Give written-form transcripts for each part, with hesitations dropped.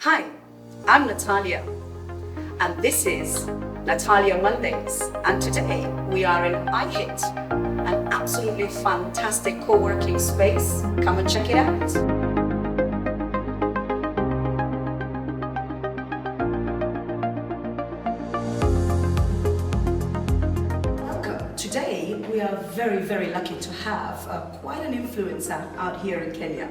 Hi, I'm Natalia, and this is Natalia Mondays. And today we are in iHit, an absolutely fantastic co-working space. Come and check it out. Welcome. Today we are very lucky to have quite an influencer out here in Kenya.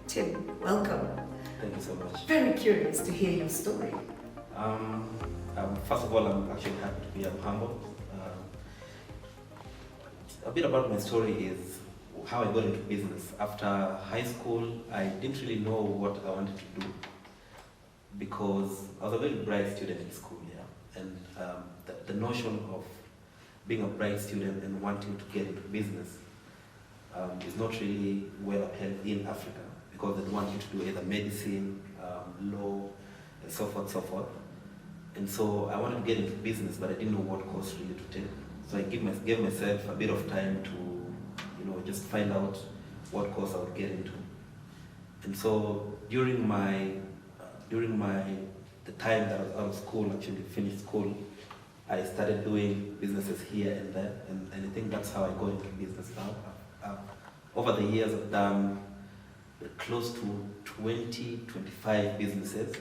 Tim, welcome. Thank you so much. Very curious to hear your story. First of all, I'm actually happy to be humble. A bit about my story is how I got into business. After high school, I didn't really know what I wanted to do because I was a very bright student in school, and the notion of being a bright student and wanting to get into business is not really well upheld in Africa, because they want you to do either medicine, law, and so forth. And so I wanted to get into business, but I didn't know what course really to take. So I gave myself a bit of time to, just find out what course I would get into. And so during the time that I was out of school, actually finished school, I started doing businesses here and there, and I think that's how I got into business now. Over the years, I've done close to 25 businesses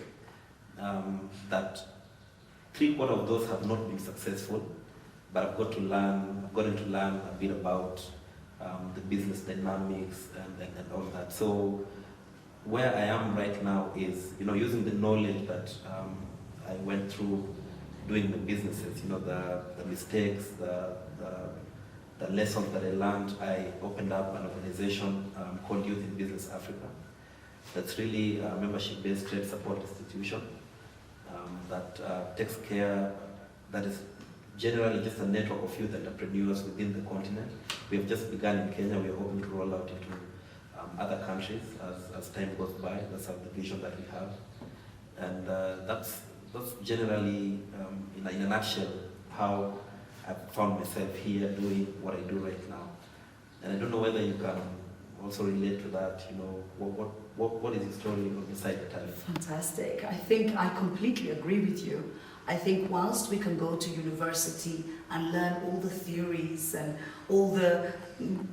that 3/4 of those have not been successful, but I've gotten to learn a bit about the business dynamics and all that. So where I am right now is, using the knowledge that I went through doing the businesses, the mistakes, the lessons that I learned. I opened up an organization called Youth in Business Africa. That's really a membership-based trade support institution that takes care, that is generally just a network of youth entrepreneurs within the continent. We have just begun in Kenya. We are hoping to roll out into other countries as time goes by. That's the vision that we have. And that's generally, in a nutshell, how I found myself here doing what I do right now. And I don't know whether you can also relate to that, what is the story on your side, Natalia? Fantastic. I think I completely agree with you. I think whilst we can go to university and learn all the theories and all the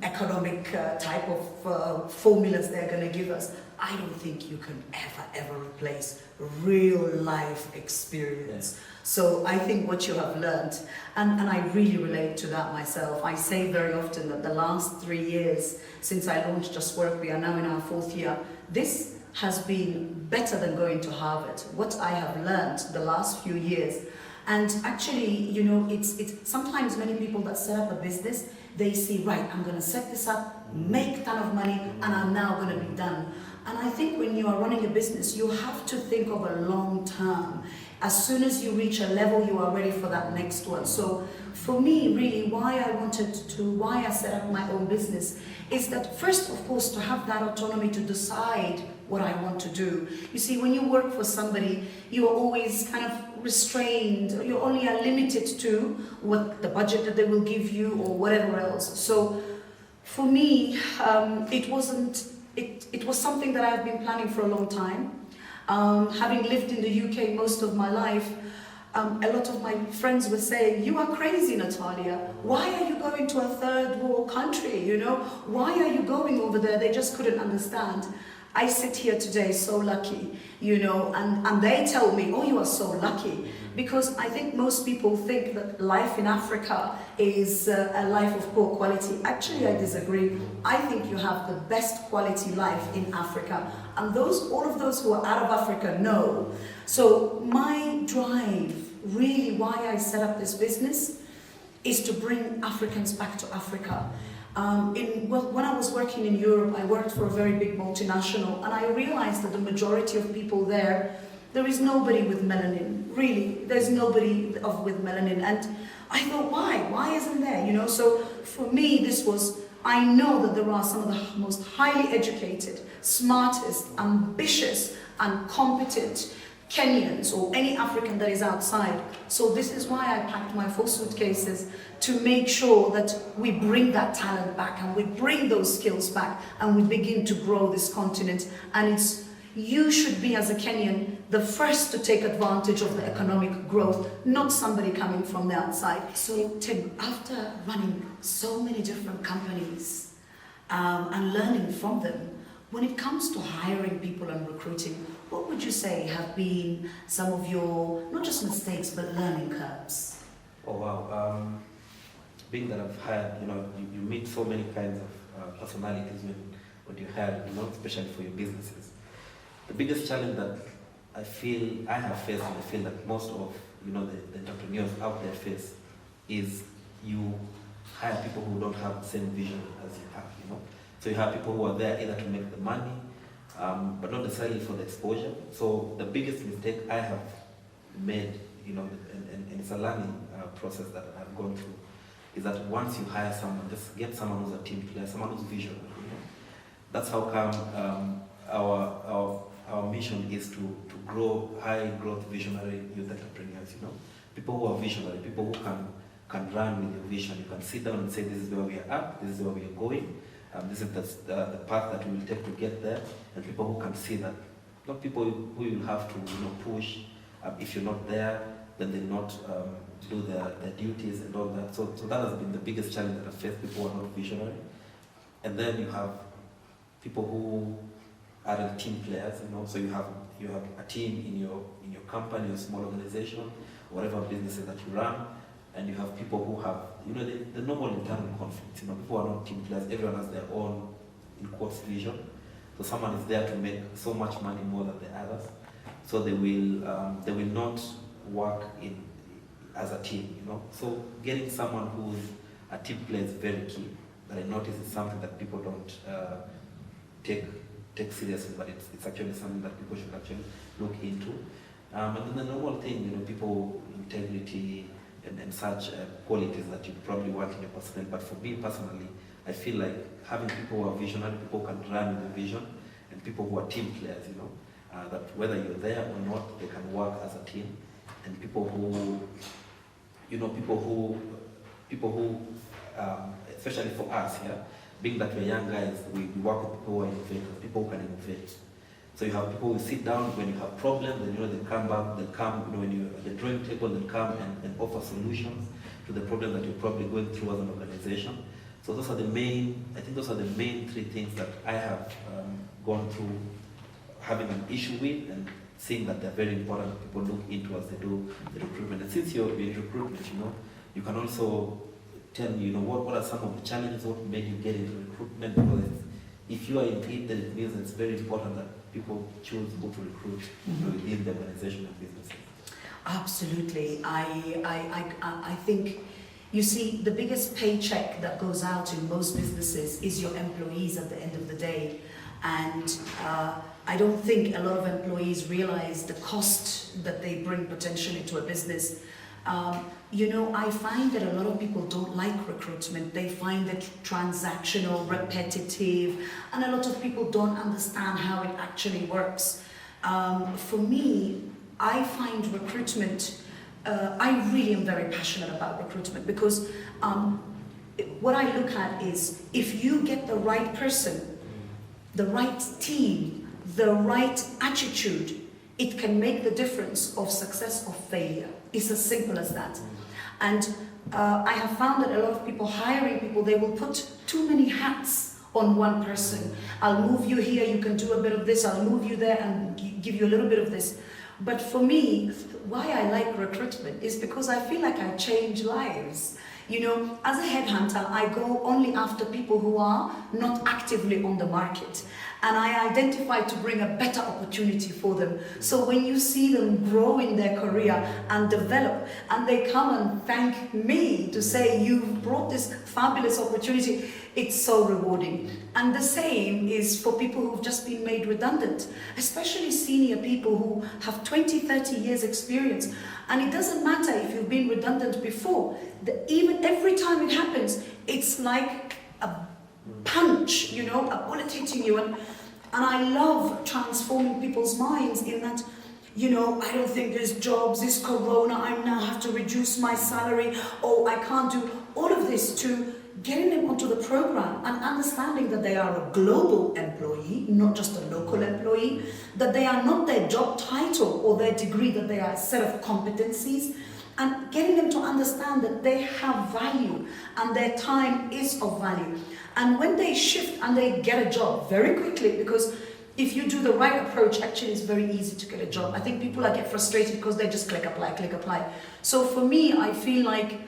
economic type of formulas they're going to give us, I don't think you can ever replace real life experience. Yeah. So I think what you have learned, and I really relate to that myself. I say very often that the last 3 years since I launched Just Work, we are now in our 4th year, this has been better than going to Harvard. What I have learned the last few years. And actually, it's sometimes many people that set up a business, they see, right, I'm going to set this up, make a ton of money, and I'm now going to be done. And I think when you are running a business, you have to think of a long term. As soon as you reach a level, you are ready for that next one. So for me, really, why I set up my own business is that first, of course, to have that autonomy to decide what I want to do. You see, when you work for somebody, you are always kind of restrained. You only are limited to what the budget that they will give you or whatever else. So for me, it was something that I've been planning for a long time. Having lived in the UK most of my life, a lot of my friends would say, "You are crazy, Natalia. Why are you going to a third world country? Why are you going over there?" They just couldn't understand. I sit here today so lucky, and they tell me, "Oh, you are so lucky." Because I think most people think that life in Africa is a life of poor quality. Actually, I disagree. I think you have the best quality life in Africa. And all of those who are out of Africa know. So my drive, really why I set up this business, is to bring Africans back to Africa. When I was working in Europe, I worked for a very big multinational, and I realized that the majority of people there is nobody with melanin. Really, there's nobody with melanin. And I thought, why? Why isn't there? So for me, I know that there are some of the most highly educated, smartest, ambitious, and competent Kenyans or any African that is outside. So this is why I packed my 4 suitcases, to make sure that we bring that talent back and we bring those skills back and we begin to grow this continent. And you should be, as a Kenyan, the first to take advantage of the economic growth, not somebody coming from the outside. So Tim, after running so many different companies and learning from them, when it comes to hiring people and recruiting, what would you say have been some of your, not just mistakes, but learning curves? Oh wow, being that I've hired, you meet so many kinds of personalities when you hire, especially for your businesses. The biggest challenge that I feel I have faced, and I feel that most of the entrepreneurs out there face, is you hire people who don't have the same vision as you have. So you have people who are there either to make the money, but not necessarily for the exposure. So the biggest mistake I have made, and it's a learning process that I've gone through, is that once you hire someone, just get someone who's a team player, someone who's visionary. That's how come our mission is to grow high growth visionary youth entrepreneurs. People who are visionary, people who can run with your vision. You can sit down and say, this is where we are at, this is where we are going. This is the path that we will take to get there, and people who can see that, not people who you will have to push. If you're not there, then they'll not do their duties and all that. So that has been the biggest challenge that I've faced. People who are not visionary, and then you have people who are team players. So you have a team in your company, your small organization, whatever businesses that you run. And you have people who have, the normal internal conflicts. People are not team players. Everyone has their own, in quotes, vision. So someone is there to make so much money more than the others. So they will not work as a team. So getting someone who's a team player is very key. That I notice is something that people don't take seriously, but it's actually something that people should actually look into. And then the normal thing, people, integrity, and such qualities that you probably want in your personnel. But for me personally, I feel like having people who are visionary, people who can run with the vision, and people who are team players, that whether you're there or not, they can work as a team. And people who, especially for us here, being that we're young guys, we work with people who are innovators, people who can innovate. So you have people who sit down when you have problems, then they come back, they come, when you're at the drawing table, they come and offer solutions to the problem that you're probably going through as an organization. So those are the main, those are the main three things that I have gone through having an issue with, and seeing that they're very important people look into as they do the recruitment. And since you're in recruitment, you can also tell me, what are some of the challenges, what made you get into recruitment, because if you are in it, then it means it's very important that people choose who to recruit within the organization and businesses. Absolutely. I think, you see, the biggest paycheck that goes out in most businesses is your employees at the end of the day. And I don't think a lot of employees realize the cost that they bring potentially to a business. I find that a lot of people don't like recruitment. They find it transactional, repetitive, and a lot of people don't understand how it actually works. For me, I find recruitment, I really am very passionate about recruitment, because what I look at is, if you get the right person, the right team, the right attitude, it can make the difference of success or failure. It's as simple as that. And I have found that a lot of people hiring people, they will put too many hats on one person. I'll move you here, you can do a bit of this, I'll move you there and give you a little bit of this. But for me, why I like recruitment is because I feel like I change lives. As a headhunter, I go only after people who are not actively on the market. And I identify to bring a better opportunity for them. So when you see them grow in their career and develop, and they come and thank me to say, you've brought this fabulous opportunity, it's so rewarding. And the same is for people who've just been made redundant, especially senior people who have 20, 30 years experience. And it doesn't matter if you've been redundant before. Even every time it happens, it's like a punch, a bullet hitting you. And I love transforming people's minds in that, I don't think there's jobs, it's corona, I now have to reduce my salary, I can't do all of this, to getting them onto the program and understanding that they are a global employee, not just a local employee, that they are not their job title or their degree, that they are a set of competencies, and getting them to understand that they have value and their time is of value. And when they shift and they get a job very quickly, because if you do the right approach, actually it's very easy to get a job. I think people get frustrated because they just click apply. So for me, I feel like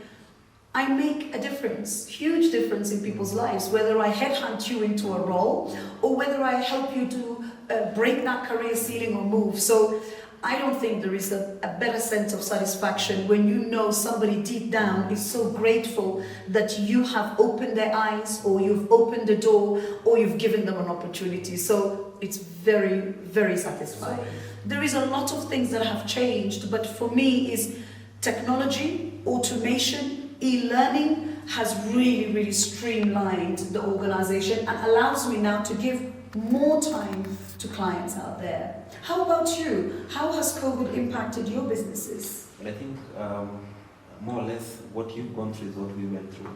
I make a difference, huge difference in people's lives, whether I headhunt you into a role or whether I help you to break that career ceiling or move. So I don't think there is a better sense of satisfaction when you know somebody deep down is so grateful that you have opened their eyes, or you've opened the door, or you've given them an opportunity. So it's very, very satisfying. There is a lot of things that have changed, but for me is technology, automation, e-learning has really, really streamlined the organization and allows me now to give more time to clients out there. How about you? How has COVID impacted your businesses? I think more or less what you've gone through is what we went through.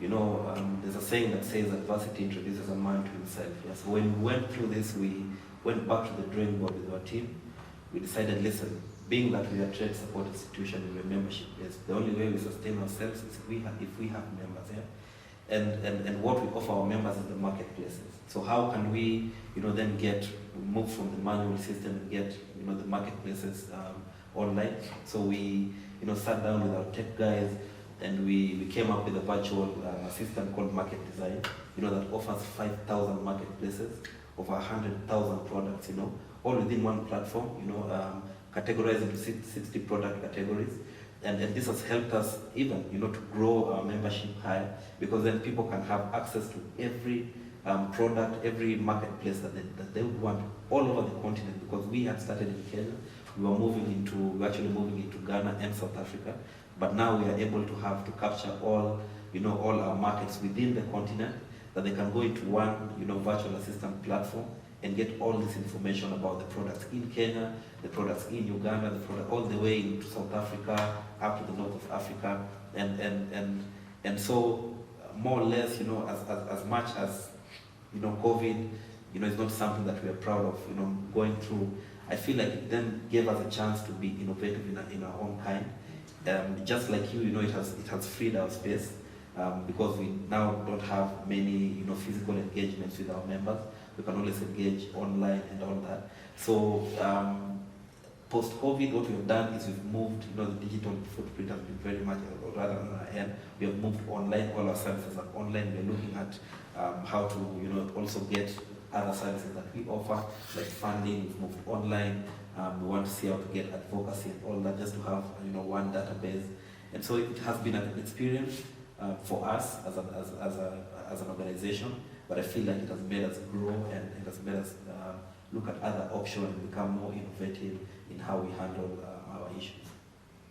You know, there's a saying that says adversity introduces a man to himself. Yes, when we went through this, we went back to the drawing board with our team. We decided, listen, being that we are a trade support institution, we're a membership based, the only way we sustain ourselves is if we have members, yeah? And what we offer our members is the marketplaces. So how can we, then move from the manual system and get, the marketplaces online? So we, sat down with our tech guys and we came up with a virtual system called Market Design, that offers 5,000 marketplaces, over 100,000 products, all within one platform, categorized into 60 product categories. And this has helped us even, to grow our membership higher, because then people can have access to every product, every marketplace that they would want all over the continent. Because we had started in Kenya, we were actually moving into Ghana and South Africa, but now we are able to capture all our markets within the continent, that they can go into one, virtual assistant platform and get all this information about the products in Kenya, the products in Uganda, the product all the way into South Africa, up to the north of Africa, and so more or less, as much as COVID, is not something that we are proud of, going through. I feel like it then gave us a chance to be innovative in our own kind. Just like you, it has freed our space because we now don't have many, physical engagements with our members. We can always engage online and all that. So post-COVID, what we've done is we've moved, the digital footprint has been very much, rather on our end, we have moved online, all our services are online. We're looking at how to, also get other services that we offer, like funding. We've moved online. We want to see how to get advocacy and all that, just to have, one database. And so it has been an experience for us as an organization. But I feel like it has made us grow and it has made us look at other options and become more innovative in how we handle our issues.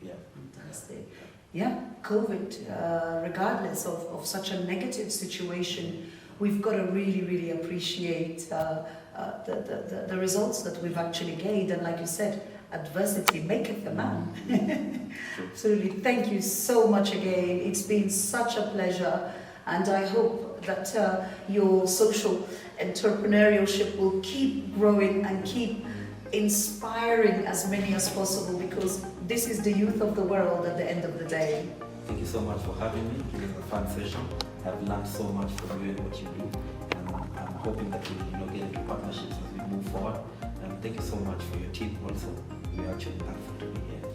Yeah. Fantastic. Yeah, COVID, regardless of such a negative situation, we've got to really, really appreciate the results that we've actually gained. And like you said, adversity maketh the man. Absolutely. Thank you so much again. It's been such a pleasure. And I hope that your social entrepreneurship will keep growing and keep inspiring as many as possible, because this is the youth of the world at the end of the day. Thank you so much for having me. It was a fun session. I've learned so much from you and what you do. And I'm hoping that we'll get into partnerships as we move forward. And thank you so much for your team also. We're actually thankful to be here.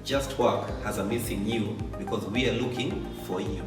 Just Work has a missing you because we are looking for you.